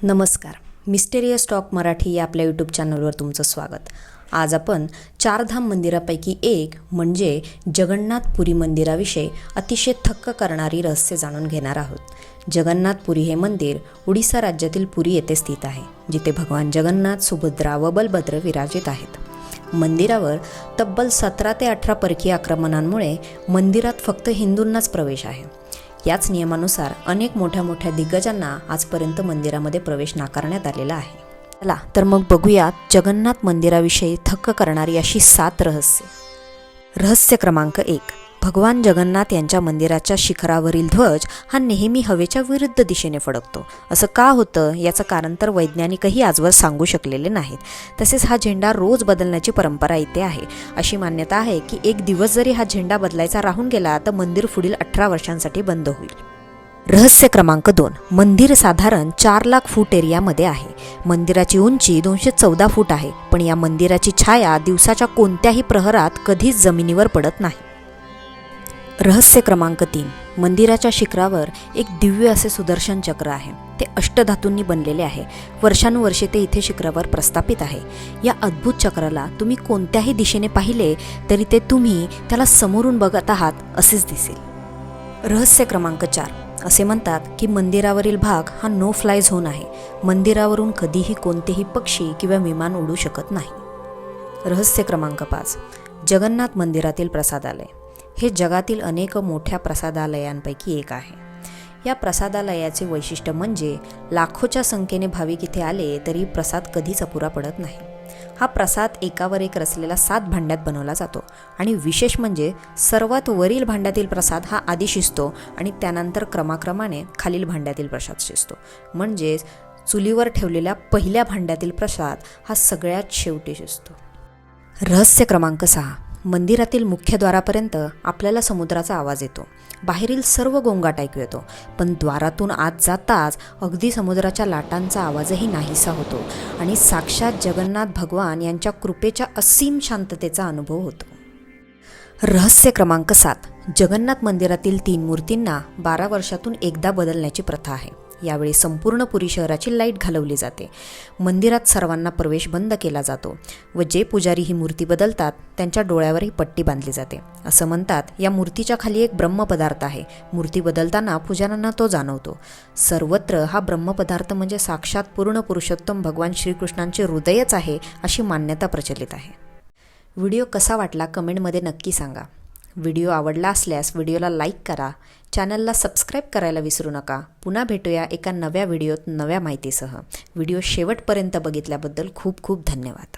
नमस्कार. Mysterious talk Marathi या आपल्या यूट्यूब चॅनलवर तुमचं स्वागत. आज आपण चारधाम मंदिरापैकी एक म्हणजे जगन्नाथपुरी मंदिराविषयी अतिशय थक्क करणारी रहस्य जाणून घेणार आहोत. जगन्नाथपुरी हे मंदिर उडीसा राज्यातील पुरी येथे स्थित आहे, जिथे भगवान जगन्नाथ, सुभद्रा व बलभद्र विराजित आहेत. मंदिरावर तब्बल 17 ते 18 परकीय आक्रमणांमुळे मंदिरात फक्त हिंदूंनाच प्रवेश आहे. याच नियमानुसार अनेक मोठ्या दिग्गजांना आजपर्यंत मंदिरामध्ये प्रवेश नाकारण्यात आलेला आहे. चला तर मग बघूयात जगन्नाथ मंदिराविषयी थक्क करणारी अशी 7 रहस्य. रहस्य क्रमांक 1. भगवान जगन्नाथ यांच्या मंदिराच्या शिखरावरील ध्वज हा नेहमी हवेच्या विरुद्ध दिशेने फडकतो. असं का होतं याचं कारण तर वैज्ञानिकही आजवर सांगू शकलेले नाहीत. तसेच हा झेंडा रोज बदलण्याची परंपरा इथे आहे. अशी मान्यता आहे की एक दिवस जरी हा झेंडा बदलायचा राहून गेला तर मंदिर पुढील 18 वर्षांसाठी बंद होईल. रहस्य क्रमांक 2. मंदिर साधारण 4 लाख फूट एरियामध्ये आहे. मंदिराची उंची 214 फूट आहे, पण या मंदिराची छाया दिवसाच्या कोणत्याही प्रहरात कधीच जमिनीवर पडत नाही. रहस्य क्रमांक 3. मंदिराच्या शिखरावर एक दिव्य असे सुदर्शन चक्र आहे. ते अष्टधातूंनी बनलेले आहे. वर्षानुवर्षे ते इथे शिखरावर प्रस्थापित आहे. या अद्भुत चक्राला तुम्ही कोणत्याही दिशेने पाहिले तरी ते तुम्ही त्याला समोरून बघत आहात असेच दिसेल. रहस्य क्रमांक 4. असे म्हणतात की मंदिरावरील भाग हा नो फ्लाय झोन आहे. मंदिरावरून कधीही कोणतेही पक्षी किंवा विमान उडू शकत नाही. रहस्य क्रमांक 5. जगन्नाथ मंदिरातील प्रसादालय हे जगातील अनेक मोठ्या प्रसादालयांपैकी एक आहे. या प्रसादालयाचे वैशिष्ट्य म्हणजे लाखोच्या संख्येने भाविक इथे आले तरी प्रसाद कधीच अपुरा पडत नाही. हा प्रसाद एकावर एक रचलेला 7 भांड्यात बनवला जातो आणि विशेष म्हणजे सर्वात वरील भांड्यातील प्रसाद हा आधी शिजतो आणि त्यानंतर क्रमाक्रमाने खालील भांड्यातील प्रसाद शिजतो. म्हणजेच चुलीवर ठेवलेल्या पहिल्या भांड्यातील प्रसाद हा सगळ्यात शेवटी शिजतो. रहस्य क्रमांक 6. मंदिरातील मुख्यद्वारापर्यंत आपल्याला समुद्राचा आवाज येतो. बाहेरील सर्व गोंगाट ऐकू येतो, पण द्वारातून आत जाताच अगदी समुद्राच्या लाटांचा आवाजही नाहीसा होतो आणि साक्षात जगन्नाथ भगवान यांच्या कृपेच्या असीम शांततेचा अनुभव होतो. रहस्य क्रमांक 7. जगन्नाथ मंदिरातील 3 मूर्तींना 12 वर्षातून एकदा बदलण्याची प्रथा आहे. यावेळी संपूर्ण पुरी शहराची लाईट घालवली जाते. मंदिरात सर्वांना प्रवेश बंद केला जातो व जे पुजारी ही मूर्ती बदलतात त्यांच्या डोळ्यावर ही पट्टी बांधली जाते. असं म्हणतात या मूर्तीच्या खाली एक ब्रह्मपदार्थ आहे. मूर्ती बदलताना पुजाऱ्यांना तो जाणवतो. सर्वत्र हा ब्रह्मपदार्थ म्हणजे साक्षात पूर्ण पुरुषोत्तम भगवान श्रीकृष्णांचे हृदयच आहे अशी मान्यता प्रचलित आहे. व्हिडिओ कसा वाटला कमेंटमध्ये नक्की सांगा. व्हिडिओ आवडला असल्यास व्हिडिओला लाईक करा. चॅनलला सबस्क्राईब करायला विसरू नका. पुन्हा भेटूया एका नव्या व्हिडिओत नव्या माहितीसह. व्हिडिओ शेवटपर्यंत बघितल्याबद्दल खूप खूप धन्यवाद.